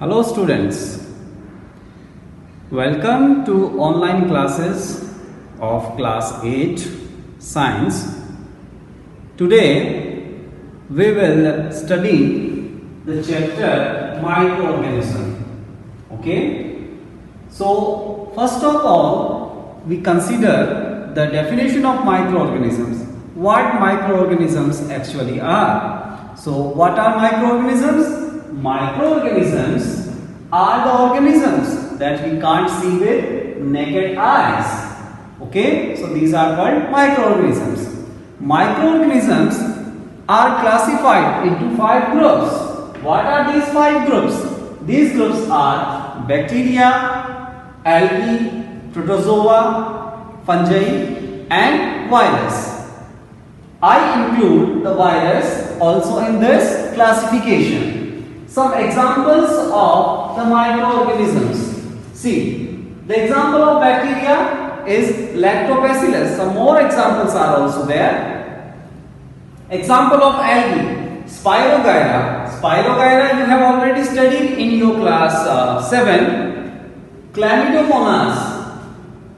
Hello students, welcome to online classes of class 8 science. Today we will study the chapter microorganism. Okay, so first of all we consider the definition of microorganisms, what microorganisms actually are. So what are microorganisms? Microorganisms are the organisms that we can't see with naked eyes. Okay, so these are called microorganisms. Microorganisms are classified into 5 groups. What are these 5 groups? These groups are bacteria, algae, protozoa, fungi and virus. I include the virus also in this classification. Some examples of the microorganisms. See, the example of bacteria is Lactobacillus. Some more examples are also there. Example of algae, Spirogyra. Spirogyra you have already studied in your class 7. Chlamydomonas,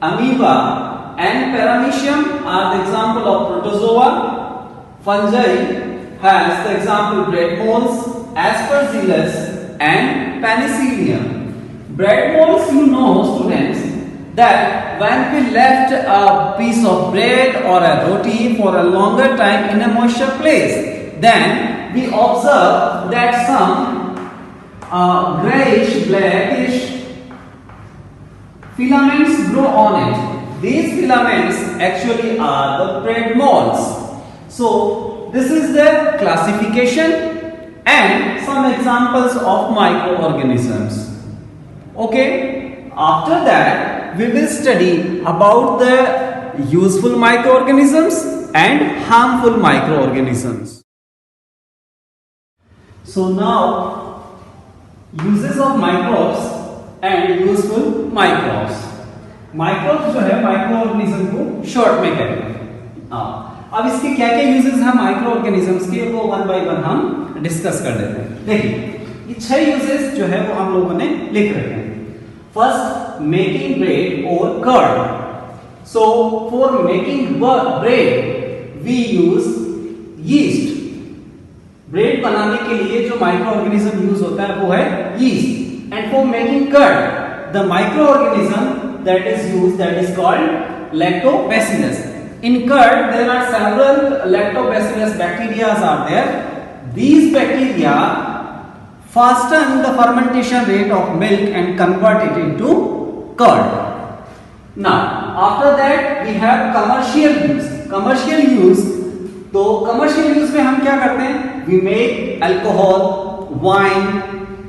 amoeba and paramecium are the example of protozoa. Fungi has the example bread molds, Aspergillus and Penicillium. Bread molds, you know students, that when we left a piece of bread or a roti for a longer time in a moisture place, then we observe that some grayish, blackish filaments grow on it. These filaments actually are the bread molds. So this is the classification and some examples of microorganisms. Okay, after that we will study about the useful microorganisms and harmful microorganisms. So now uses of microbes and useful microbes. Microbes जो है microorganism को short में करेंगे. अब इसके क्या क्या uses हैं माइक्रोऑर्गेनिजम्स के, वो वन बाय वन हम डिस्कस कर लेते हैं. देखिए ये 6 यूजेस जो है वो हम लोगों ने लिख रखे हैं. फर्स्ट, मेकिंग ब्रेड और curd. So for making bread we use yeast. Bread बनाने के लिए जो माइक्रोऑर्गेनिज्म यूज होता है वो है yeast. And for making curd the microorganism that is used, that is called Lactobacillus. In curd there are several Lactobacillus bacteria are there. These bacteria fasten the fermentation rate of milk and convert it into curd. Now after that we have commercial use. Commercial use, तो commercial use में हम क्या करते हैं? We make alcohol, wine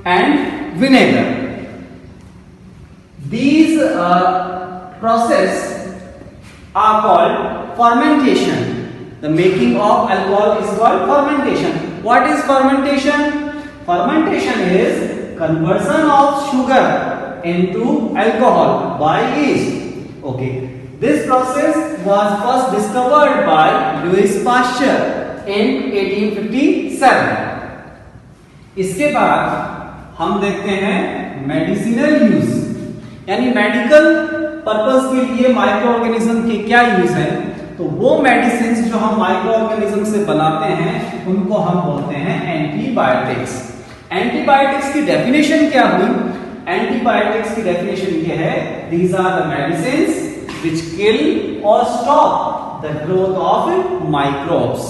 and vinegar. These process are called fermentation. The making of alcohol is called fermentation. What is fermentation? Fermentation is conversion of sugar into alcohol by yeast. Okay. This process was first discovered by Louis Pasteur in 1857. इसके बाद हम देखते हैं medicinal use, यानी medical purpose के लिए microorganism के क्या यूज है. तो वो मेडिसिन जो हम माइक्रोऑर्गेनिज्म से बनाते हैं उनको हम बोलते हैं एंटीबायोटिक्स. एंटीबायोटिक्स की डेफिनेशन क्या हुई? एंटीबायोटिक्स की डेफिनेशन ये है, these are the medicines which kill or stop the growth of microbes.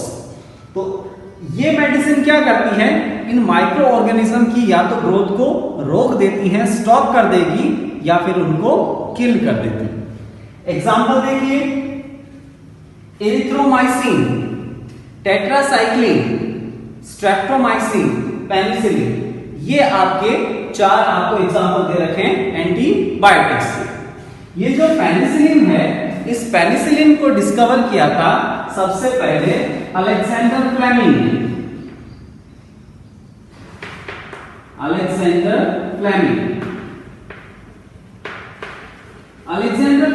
तो ये मेडिसिन क्या करती है? इन माइक्रो ऑर्गेनिज्म की या तो ग्रोथ को रोक देती है, स्टॉप कर देगी, या फिर उनको किल कर देती है. एग्जाम्पल देखिए, एरिथ्रोमाइसिन, टेट्रासाइक्लिन, स्ट्रेप्टोमाइसिन, पेनिसिलिन. ये आपके 4 आपको एग्जाम्पल दे रखे हैं एंटीबायोटिक्स के. ये जो पेनिसिलिन है, इस पेनिसिलिन को डिस्कवर किया था सबसे पहले अलेक्जेंडर फ्लेमिंग ने. अलेक्जेंडर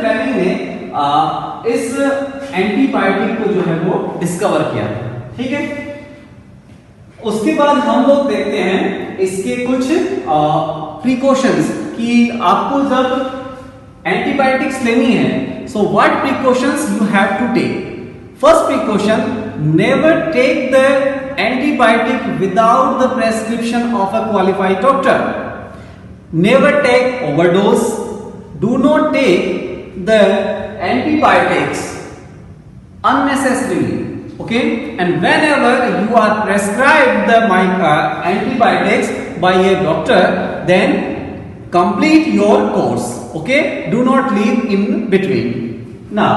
फ्लेमिंग ने इस एंटीबायोटिक को जो है वो डिस्कवर किया. ठीक है. उसके बाद हम लोग देखते हैं इसके कुछ प्रिकॉशंस कि आपको जब एंटीबायोटिक्स लेनी है, so what precautions you have to take. First precaution, never take the antibiotic without the prescription of a qualified doctor. Never take overdose, do not take the antibiotics unnecessarily, okay? And whenever you are prescribed the antibiotics by a doctor, then complete your course, okay? Do not leave in between. Now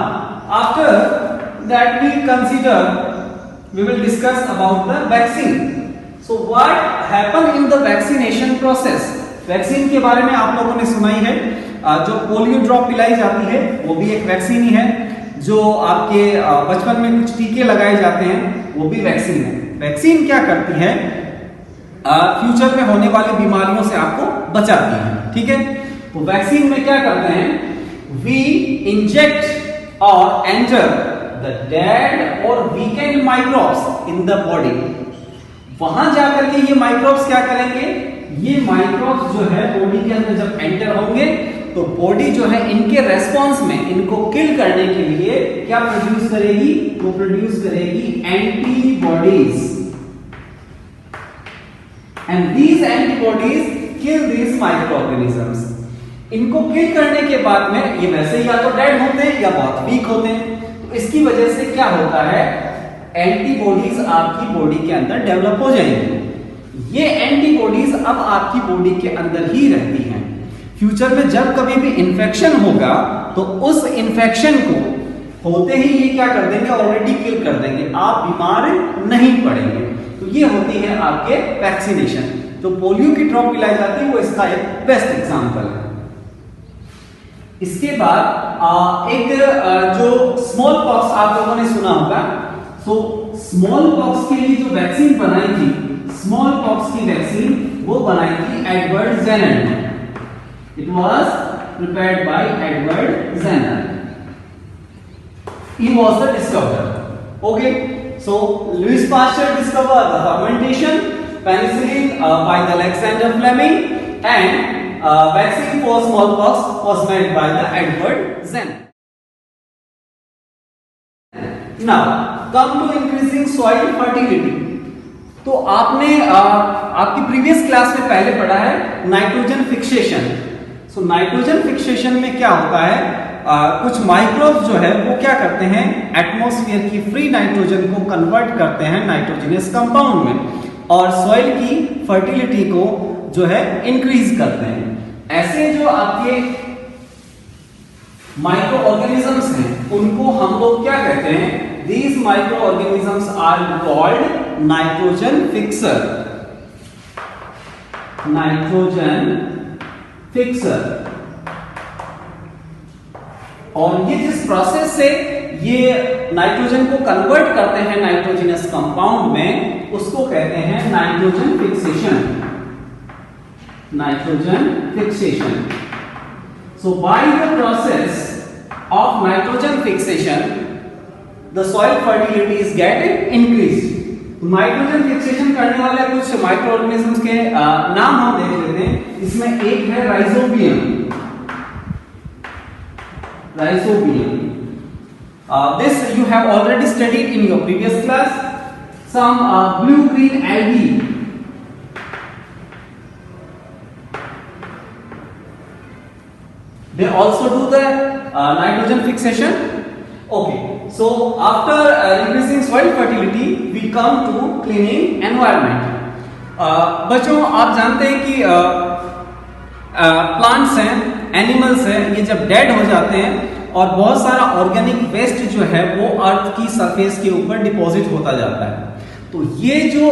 after that we will discuss about the vaccine. So what happen in the vaccination process? Vaccine के बारे में आप लोगों ने सुना ही है। जो polio drop पिलाई जाती है वो भी एक वैक्सीन ही है। जो आपके बचपन में कुछ टीके लगाए जाते हैं वो भी वैक्सीन है। वैक्सीन क्या करती है? फ्यूचर में होने वाली बीमारियों से आपको बचाती है, ठीक है? तो वैक्सीन में क्या करते हैं? वी इंजेक्ट और एंटर द डेड और weekend microbes in the body. वहां जाकर के ये माइक्रोब्स क्या करेंगे? ये माइक्रोब्स जो है बॉडी के अंदर जब एंटर होंगे तो बॉडी जो है इनके रेस्पॉन्स में इनको किल करने के लिए क्या प्रोड्यूस करेगी? वो प्रोड्यूस करेगी antibodies, and these antibodies kill these micro organisms. इनको किल करने के बाद में ये वैसे या तो डेड होते हैं या बहुत वीक होते हैं। तो इसकी वजह से क्या होता है? एंटीबॉडीज आपकी बॉडी के अंदर डेवलप हो जाएंगी। ये एंटीबॉडीज अब आपकी बॉडी के अंदर ही रहती हैं। फ्यूचर में जब कभी भी इंफेक्शन होगा तो उस इंफेक्शन को होते ही ये क्या कर देंगे? ऑलरेडी किल कर देंगे, आप बीमार नहीं पड़ेंगे। तो ये होती है आपके वैक्सीनेशन। जो पोलियो की ड्रॉप पिलाई जाती है वो इसका एक बेस्ट एग्जांपल है। इसके बाद एक जो स्मॉल पॉक्स आप लोगों ने सुना होगा। सो स्मॉल पॉक्स के लिए जो वैक्सीन बनाई थी, स्मॉल पॉक्स की वैक्सीन वो बनाई थी एडवर्ड जेनर ने। It was prepared by Edward Jenner. He was the discoverer. Okay, so Louis Pasteur discovered the fermentation, penicillin by the Alexander Fleming, and vaccine for smallpox was made by the Edward Jenner. Now come to increasing soil fertility. तो आपने आपकी previous class में पहले पढ़ा है nitrogen fixation. So nitrogen fixation में क्या होता है? कुछ माइक्रोब्स जो है वो क्या करते हैं? एटमॉस्फेयर की फ्री नाइट्रोजन को कन्वर्ट करते हैं नाइट्रोजनस कंपाउंड में और सॉइल की फर्टिलिटी को जो है इंक्रीज करते हैं। ऐसे जो आपके माइक्रो ऑर्गेनिजम्स हैं उनको हम लोग क्या कहते हैं? These microorganisms are called nitrogen fixer. Nitrogen fixer. और ये जिस प्रोसेस से ये नाइट्रोजन को कन्वर्ट करते हैं नाइट्रोजनस कंपाउंड में उसको कहते हैं nitrogen fixation. Nitrogen fixation. So by the process of nitrogen fixation the soil fertility is get increased. Nitrogen fixation करने वाले कुछ माइक्रो ऑर्गेनिजम्स के नाम हम देख लेते हैं। इसमें एक है rhizobium. Rhizobium, this you have already studied in your previous class. Some blue green algae, they also do the nitrogen fixation. Okay, so after increasing soil fertility we come to cleaning environment. बच्चों आप जानते हैं कि plants हैं, animals हैं, ये जब dead हो जाते हैं और बहुत सारा ऑर्गेनिक वेस्ट जो है वो अर्थ की सरफेस के ऊपर डिपॉजिट होता जाता है। तो ये जो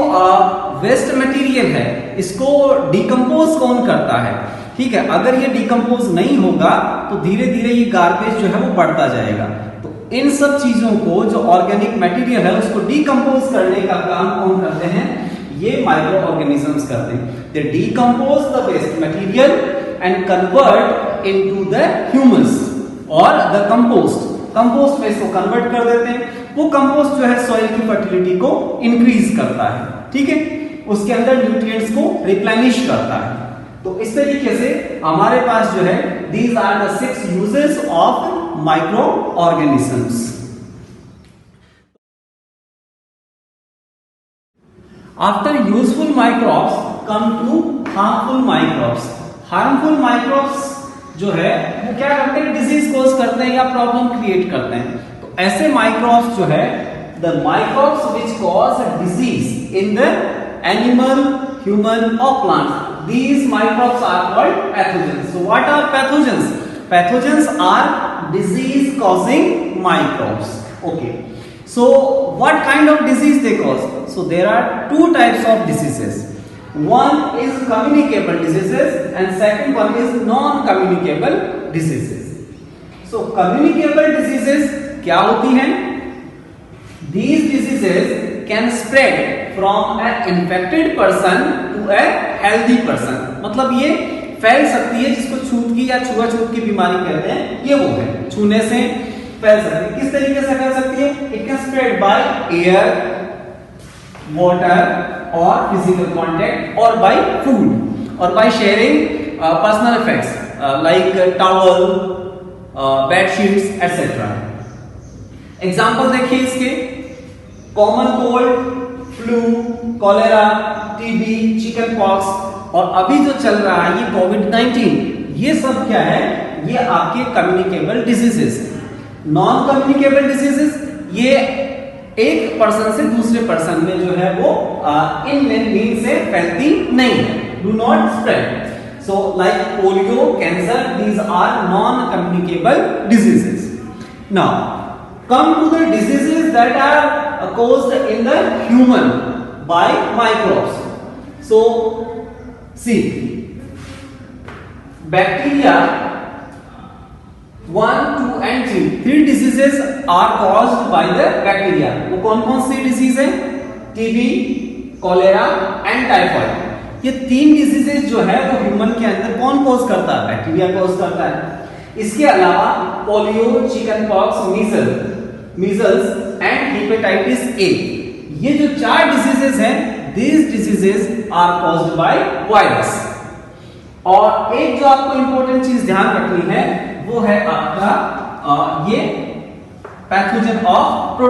वेस्ट मटेरियल है इसको डिकम्पोज कौन करता है? ठीक है, अगर ये डिकम्पोज नहीं होगा तो धीरे धीरे ये गार्बेज जो है वो बढ़ता जाएगा। तो इन सब चीजों को जो ऑर्गेनिक मटेरियल है उसको डिकम्पोज करने का काम कौन करते हैं? ये माइक्रो ऑर्गेनिजम्स करते हैं। They decompose the waste material and convert into the humus और द कंपोस्ट। कंपोस्ट में इसको कन्वर्ट कर देते हैं। वो कंपोस्ट जो है सॉइल की फर्टिलिटी को इंक्रीज करता है, ठीक है, उसके अंदर न्यूट्रिएंट्स को रिप्लेनिश करता है। तो इस तरीके से हमारे पास जो है these are the 6 uses of microorganisms. After useful microbes come to harmful microbes. Harmful microbes जो है वो क्या करते हैं, डिजीज कॉज करते हैं या प्रॉब्लम क्रिएट करते हैं। तो ऐसे माइक्रोब्स जो है the microbes which cause disease in the animal, human और plant, these microbes are called pathogens. So what are pathogens? Pathogens are disease causing microbes. Okay, so what kind of disease they cause? So there are two types of diseases. One is communicable diseases and second one is non-communicable diseases. So communicable diseases क्या होती हैं? These diseases can spread from an infected person to a healthy person. मतलब ये फैल सकती है, जिसको छूत की या छुआछूत की बीमारी कहते हैं, ये वो है, छूने से फैल सकती है। किस तरीके से फैल सकती है? It can spread by air, water और फिजिकल कांटेक्ट और बाय फूड और by sharing personal effects like towel, bedsheets etcetera. Example देखिए इसके, common cold, flu, cholera, TB, chicken pox और अभी जो चल रहा है ये कोविड-19, ये सब क्या है? ये आपके कम्युनिकेबल डिजीजेस हैं। नॉन कम्युनिकेबल डिजीजेस ये एक पर्सन से दूसरे पर्सन में जो है वो इन मीन से फैलती नहीं है, do not spread. So like polio, cancer, these are non communicable diseases. Now come to the diseases that are caused in the human by microbes. So see, bacteria 1, 2 and 3 diseases are caused by the bacteria. वो कौन-कौन सी disease है? TB, cholera and typhoid. ये 3 diseases जो है वो human के अंदर कौन कॉज करता है? बैक्टीरिया कॉज करता है। इसके अलावा polio, chicken pox, measles and hepatitis A, ये जो 4 डिजीजेस हैं, these diseases are caused by virus. और एक जो आपको इंपॉर्टेंट चीज ध्यान रखनी है वो है आपका ये pathogen of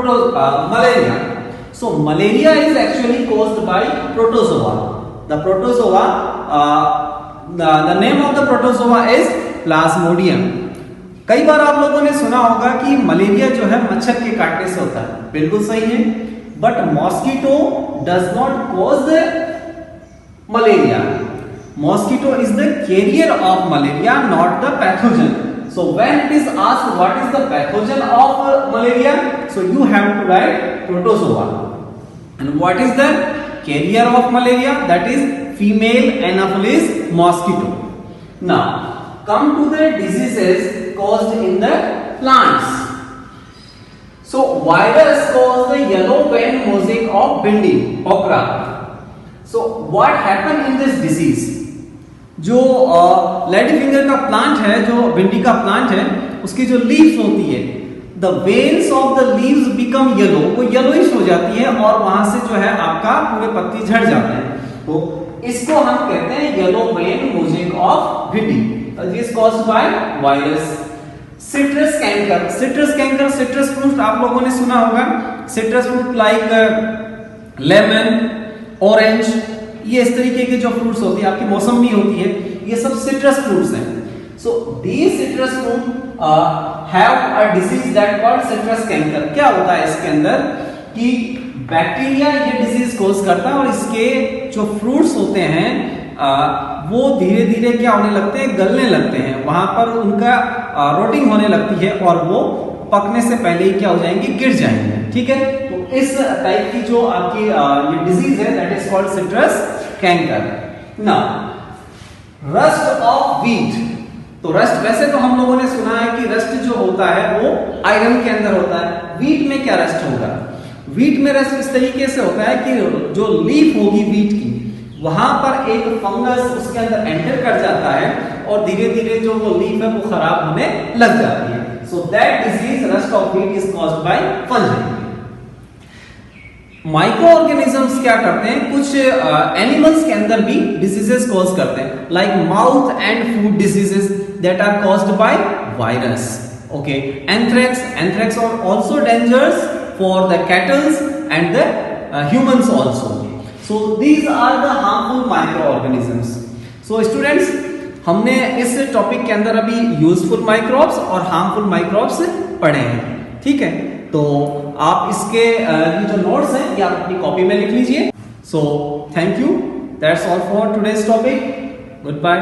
malaria. So malaria is actually caused by protozoa. The protozoa, the name of the protozoa is Plasmodium. कई बार आप लोगों ने सुना होगा कि मलेरिया जो है मच्छर के काटने से होता है, बिल्कुल सही है, but mosquito does not cause the malaria. Mosquito is the carrier of malaria, not the pathogen. So when it is asked what is the pathogen of malaria, so you have to write protozoa. And what is the carrier of malaria? That is female anopheles mosquito. Now come to the diseases caused in the plants. So virus cause the yellow vein mosaic of bhindi, okra. So what happen in this disease? जो lady finger का plant है, जो भिंडी का plant है, उसकी जो leaves होती है, the veins of the leaves become yellow, वो येलोइश हो जाती है और वहां से जो है आपका पूरे पत्ती झड़ जाते हैं। तो इसको हम कहते हैं येलो वेन मोजेक ऑफ भिंडी। This caused by virus. Citrus canker, citrus fruit आप लोगों ने सुना होगा। Citrus fruit like lemon, orange, ये इस तरीके के जो फ्रूट्स होती है, आपकी मौसमी होती है, ये सब citrus fruits हैं। So these citrus fruit have a disease that called citrus canker. क्या होता है इसके अंदर कि बैक्टीरिया ये डिजीज कॉज करता है और इसके जो फ्रूट्स होते हैं वो धीरे धीरे क्या होने लगते हैं, गलने लगते हैं, वहां पर उनका रोटिंग होने लगती है और वो पकने से पहले ही क्या हो जाएंगे, गिर जाएंगे। ठीक है, तो इस टाइप की जो आपकी ये डिजीज है that is called citrus canker. Now rust of wheat, तो रस्ट वैसे तो हम लोगों ने सुना है कि रस्ट जो होता है वो आयरन के अंदर होता है। व्हीट में क्या रस्ट होगा? व्हीट में रस्ट इस तरीके से होता है कि जो लीफ होगी व्हीट की, वहां पर एक फंगस उसके अंदर एंटर कर जाता है और धीरे धीरे जो वो लीफ है वो खराब होने लग जाती है। So that disease rust of wheat is caused by fungi. Micro organisms क्या करते हैं, कुछ एनिमल्स के अंदर भी डिजीजेस कॉज करते हैं। like mouth and food diseases that are caused by virus. Okay, anthrax are also dangerous for the cattle and the humans also. So these are the harmful microorganisms. So students, हमने इस topic के अंदर अभी useful microbes और harmful microbes पढ़े हैं, ठीक है। तो आप इसके ये जो नोट्स हैं ये आप अपनी कॉपी में लिख लीजिए। So thank you, that's all for today's topic, good bye.